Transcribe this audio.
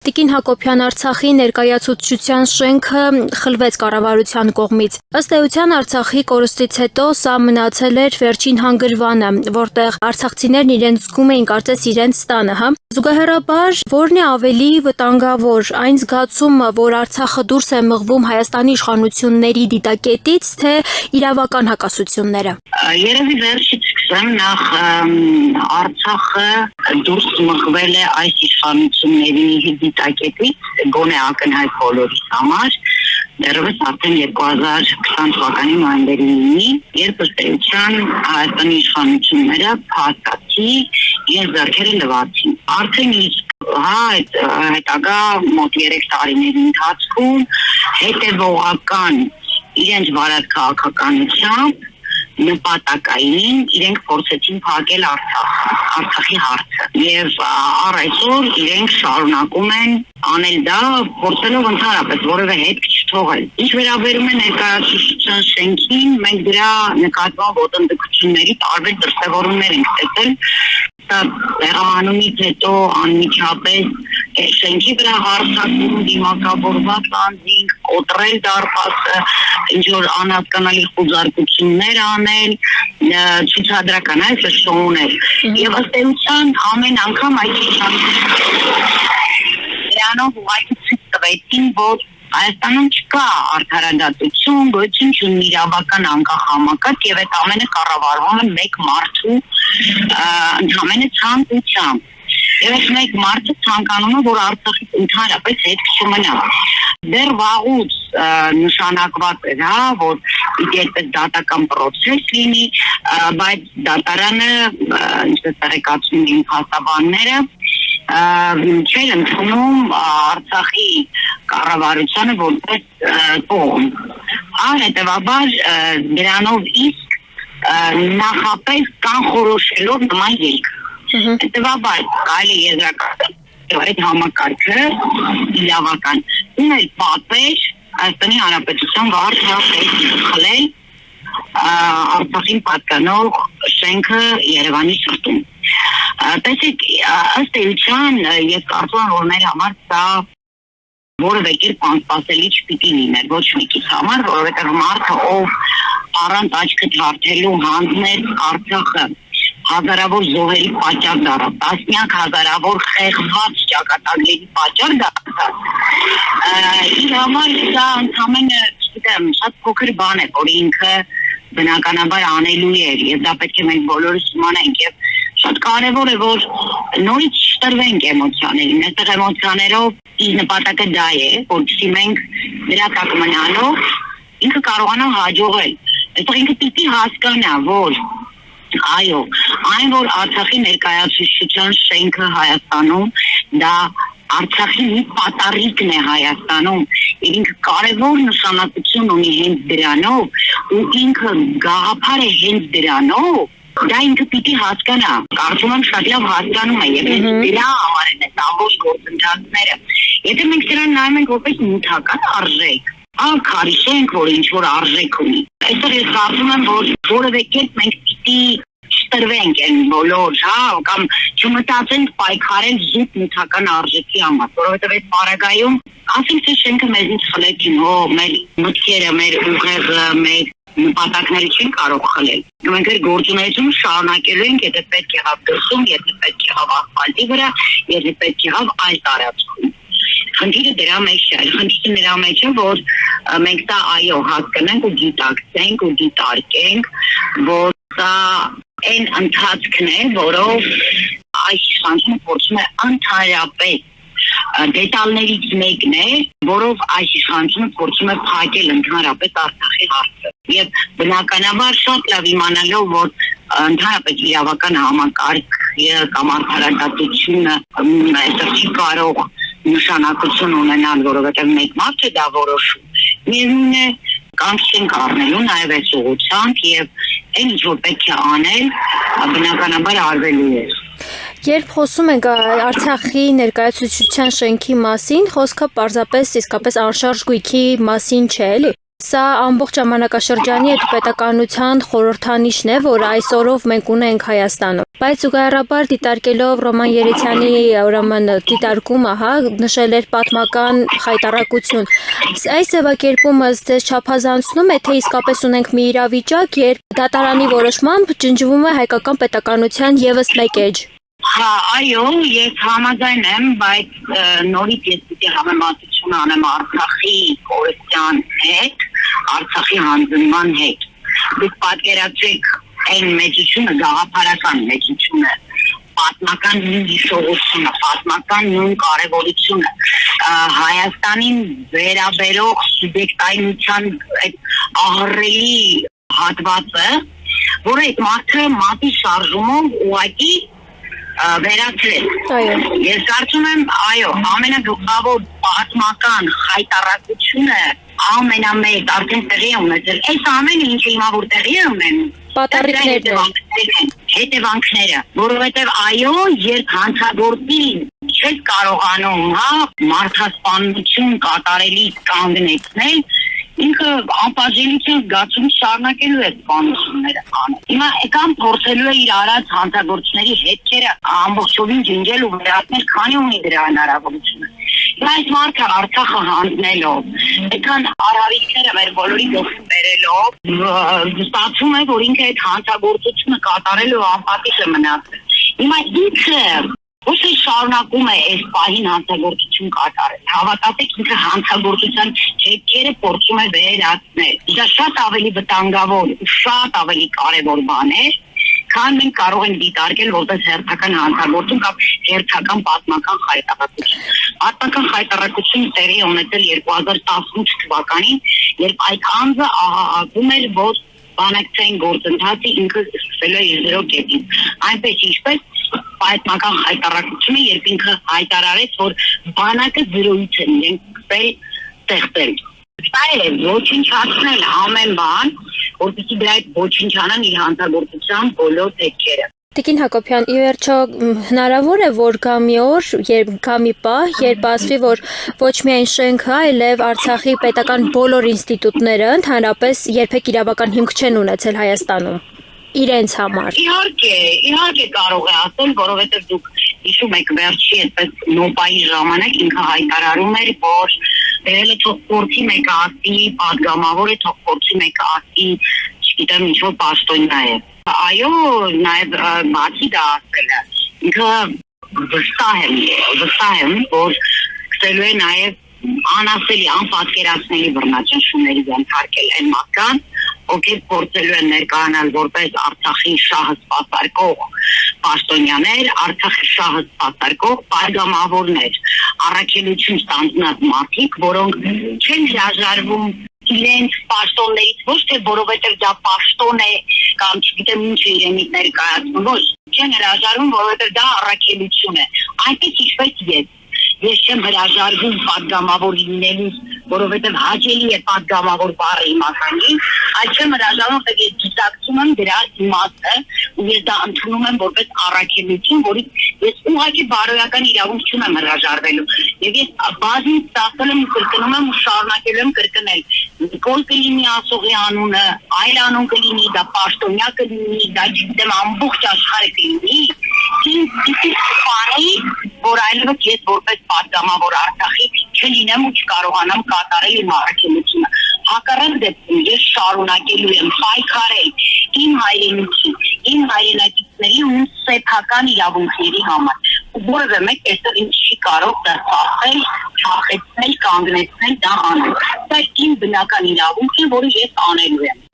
Տիկին Հակոբյան, Արցախի ներկայացուցչության շենքը խլվեց կառավարության կողմից։ Ըստ էության Արցախի կորստից հետո սա մնացել էր վերջին հանգրվանը, որտեղ արցախցիներն իրենց զգում էին կարծես իրենց տանը, հա։ Զուգահեռաբար, որն է ավելի վտանգավոր, այն զգացումը, որ Արցախը դուրս է մղվում Հայաստանի իշխանությունների դիտակետից, թե իրավական հակասությունները։ Երևի վերջից սկսեմ, նախ Արցախը դուրս մղվել է այս իշխանությունների դիտակետից, գոնե ակնհայտ բոլորիս համար, դեռևս արդեն 2020 թվականի նոյեմբերի 9-ին, երբ ըստ էության Հայաստանի իշխանությունները փաստացի իրենց ձեռքերը լվացին։ Արդեն իսկ հետագա մոտ 3 տարիների ընթացքում հետևողական իրենց վարած քաղաքականությամբ նպատակային իրենք փորձեցին փակել Արցախի հարցը եւ առ այսօր իրենք շարունակում են անել դա, փորձելով ընդհանրապես որևէ հետք չթողել։ Ինչ վերաբերում է ներկայացուցչության շենքին, մենք դրա նկատմամբ ոտնտկությունների տարբեր դրսևորումներ ենք տեսել։ Սա տեղահանումից հետո անմիջապես շենքի վրա հարձակում, դիմակավորված անձինք, կոտրել դարպասը, ինչ-որ անհասկանալի խուզարկություններ անել, ցուցադրական այս շոուներ։ Եվ ըստ էության ամեն անգամ այդ դրանով ուղղակի ցույց տվեցին, որ Հայաստանում չկա արդարադատություն, գոյություն չունի իրավական անկախ համակարգ եւ այդ ամենը կառավարվում է մեկ մարդու ընդհանրապես ցանկությամբ։ Եվ այս մեկ մարդը ցանկանում է, որ Արցախից ընդհանրապես հետք չմնա։ Դեռ վաղուց նշանակված էր, որ պիտի այդպես դատական պրոցես լինի, բայց դատարանը, ինչպես տեղեկացնում էին փաստաբանները, չէր ընդունում Արցախի կառավարությանը որպես կողմ։ Հետևաբար դրանով իսկ նախապես կանխորոշելով նման ելք։ Հետևաբար կարելի է եզրակացնել այդ համակարգը իրավական ուներ պատվեր Հայաստանի Հանրապետության վարչապետին խլել Արցախին պատկանող շենքը Երևանի սրտում։ Տեսեք, ըստ էության ես կարծում եմ, որ մեր համար սա որևէ կերպ անսպասելի չպիտի լիներ ոչ մեկի համար, որովհետև մարդը, ով առանց աչքը թարթելու հանձնեց Արցախը հազարավոր զոհերի պատճառ դառավ, տասնյակ հազարավոր խեղված ճակատագրերի պատճառ դարձավ։ Իր համար սա ընդամենը, չգիտեմ, շատ փոքր բան է, որ ինքը բնականաբար անելու էր, եւ դա պետք է մենք բոլորս իմանանք, եւ շատ կարեւոր է, որ նորից չտրվենք էմոցիաներին, այստեղ էմոցիաներով իր նպատակը դա է, որպեսզի մենք դրա տակ մնալով ինքը կարողանա հաջողել։ Այստեղ ինքը պիտի հասկանա, որ այո, այն որ Արցախի ներկայացուցչության շենքը Հայաստանում դա Արցախի մի պատառիկն է Հայաստանում, եւ ինքը կարևոր նշանակություն ունի հենց դրանով, ու ինքը գաղափար է հենց դրանով, դա ինքը պիտի հասկանա։ Կարծում եմ շատ լավ հասկանում է եւ դրա համար են այս ամբողջ գործընթացները։ Եթե մենք դրան նայում ենք որպես նյութական արժեք, քարի շենք, որ ինչ որ արժեք ունի։ Այստեղ ես կարծում եմ, որ որևէ կերպ մենք պիտի չտրվենք այն բոլոր, կամ չմտածենք պայքարել զուտ նյութական արժեքի համար, որովհետև այդ պարագայում ասենք թե շենքը մեզնից խլեցին, մեր մտքերը, մեր ուղեղը, մեր նպատակները չեն կարող խլել։ Մենք այդ գործունեությունը շարունակելու ենք, եթե պետք եղավ դրսում, եթե պետք եղավ ասֆալտի վրա, եթե պետք եղավ այլ տարածքում։ Խնդիրը դրա մեջ է, խնդիրը նրա մեջ է, որ մենք դա այո հասկանանք ու գիտակցենք ու դիտարկենք, որ սա այն ընթացքն է, որով այս իշխանությունը փորձում է ընդհանրապես դետալներից մեկն է, որով այս իշխանությունը փորձում է փակել ընդհանրապես Արցախի հարցը։ Եվ բնականաբար շատ լավ իմանալով, որ ընդհանրապես իրավական համակարգը կամ արդարադատությունը այստեղ չի կարող նշանակություն ունենալ, որովհետև մեկ մարդ է դա որոշում։ Միևնույն է, կանք չենք առնելու նաև այս ուղղությամբ եւ այն ինչ որ պետք է անել, բնականաբար արվելու է։ Երբ խոսում ենք Արցախի ներկայացուցչության շենքի մասին, խոսքը պարզապես իսկապես անշարժ գույքի մասին չէ, էլի։ Սա ամբողջ ժամանակաշրջանի այդ պետականության խորհրդանիշն է, որ այսօրով մենք ունենք Հայաստանում։ Բայց զուգահեռաբար դիտարկելով Ռոման Երիցյանի ուրեմն դիտարկումը, նշել էր պատմական խայտառակություն։ Այս ձևակերպումը ձեզ չափազանցնում է, թե իսկապես ունենք մի իրավիճակ, երբ դատարանի որոշմամբ ջնջվում է հայկական պետականության եւս մեկ էջ։ Հա, այո, ես համաձայն եմ, բայց նորից ես պիտի համեմատություն անեմ Արցախի կորստյան հետ, Արցախի հանձնման հետ։ Դուք պատկերացրեք այն մեծությունը, գաղափարական մեծությունը, պատմական նույն հիշողությունը, պատմական նույն կարևորությունը, Հայաստանին վերաբերող սուբյեկտայնության այդ ահռելի հատվածը, որը այդ մարդը մատի շարժումով ուղղակի վերացրել։ Ես կարծում եմ, այո, ամենագլխավոր պատմական խայտառակությունը ամենամեծ արդեն տեղի է ունեցել։ Այս ամենը ինչը հիմա որ տեղի է ունենում, հետևանքները, որովհետև այո, երբ հանցագործին չես կարողանում, մարդասպանություն կատարելիս կանգնեցնել, ինքը անպաշտպանություն զգացում շարունակելու է սպանությունները անել։ Հիմա եկան փորձելու է իր արած հանցագործների հետքերը ամբողջովին ջնջել ու վերացնել, քանի ունի դրա հնարավորությունը։ Հիմա այս մարդը Արցախը հանձնելով, եկան արարիչները մեր բոլորի գլխին բերելով, ստացվում է, որ ինքը այդ հանցագործությունը կատարելու անպատիժ է մնացել։ Հիմա ինքը ոչ թե շարունակում է այս պահին հանցագործություն կատարել, հավատացեք ինքը հանցագործության հետքերը փորձում է վերացնել։ Դա շատ ավելի վտանգավոր ու շատ ավելի կարևոր բան է, քան մենք կարող ենք դիտարկել որպես հերթական հանցագործություն կամ հերթական պատմական խայտառակություն։ Պատմական խայտառակությունը տեղի ունեցել 2018 թվականին, երբ այդ անձը ահահակում էր, որ բանակցային գործընթացի ինքը սկսել է եզրո կետից։ Այնպես ինչպես պատմական խայտառակությունը, երբ ինքը հայտարարեց, որ բանակը զրոյից են իրենք ստեղծել։ Դա է ոչնչացնել ամեն բան, որպեսզի դրա այդ ոչնչանան իր հանցագործության բոլոր հետքերը։ Տիկին Հակոբյան, ի վերջո հնարավոր է, որ գա մի օր, գա մի պահ, երբ ասվի, որ ոչ միայն շենքը, այլև Արցախի պետական բոլոր ինստիտուտները ընդհանրապես երբեք իրավական հիմք չեն ունեցել Հայաստանում իրենց համար։ Իհարկե կարող է ասել, որովհետև դուք հիշում եք վերջի այդպես նոպայի ժամանակ ինքը հայտարարում էր, որ դերել է թող փորձի մեկը ասի, պատգամավորը թող փորձի մեկը ասի, չգիտեմ ինչ որ պաշտոնյա է։ Այո, նաև բացի դա ասելը, ինքը վստահ եմ, որ սկսելու է նաև անասելի, անպատկերացնելի բռնաճնշումների ենթարկել այն մարդկան, ովքեր փորձելու են ներկայանալ որպես Արցախի շահը սպասարկող պաշտոնյաներ, Արցախի շահը սպասարկող պատգամավորներ, առաքելություն ստանձնած մարդիկ, որոնք չեն հրաժարվում իրենց պաշտոններից, ոչ թե որովհետև դա պաշտոն է կամ չգիտեմ ինչ է իրենից ներկայացնում, ոչ, չեն հրաժարվում, որովհետև դա առաքելություն է, այնպես ինչպես ես չեմ հրաժարվում պատգամավոր լինելուց, որովհետև հաճելի է պատգամավոր բառը իմաստանին, այլ չեմ հրաժարվում, որովհետև ես գիտակցում եմ դրա իմաստը ու ես դա ընդունում եմ որպես առաքելություն, որից ես ուղղակի բարոյական իրավունք չունեմ հրաժարվելու։ Եվ ես բազմիցս ասել եմ ու կրկնում եմ ու շարունակելու եմ կրկնել։ Նիկոլ կլինի ասողի անունը, այլ անուն կլինի, դա պաշտոնյա կլինի, դա չգիտեմ ամբողջ աշխարհը կլինի, ինձ սպանի, որ այլևս ես որպես պատգամավոր Արցախի չլինեմ ու չկարողանամ կատարել իմ առաքելությունը։ Հակառակ դեպքում ես շարունակելու եմ պայքարել իմ հայրենիքի, իմ հայրենակիցների ու սեփական իրավունքների համար։ Որևէ մեկ այստեղ ինձ չի կարող դա սարքել, չախեցնել, կանգնեցնել դա անել։ Դա իմ բնական իրավունքն է, որը ես անելու եմ։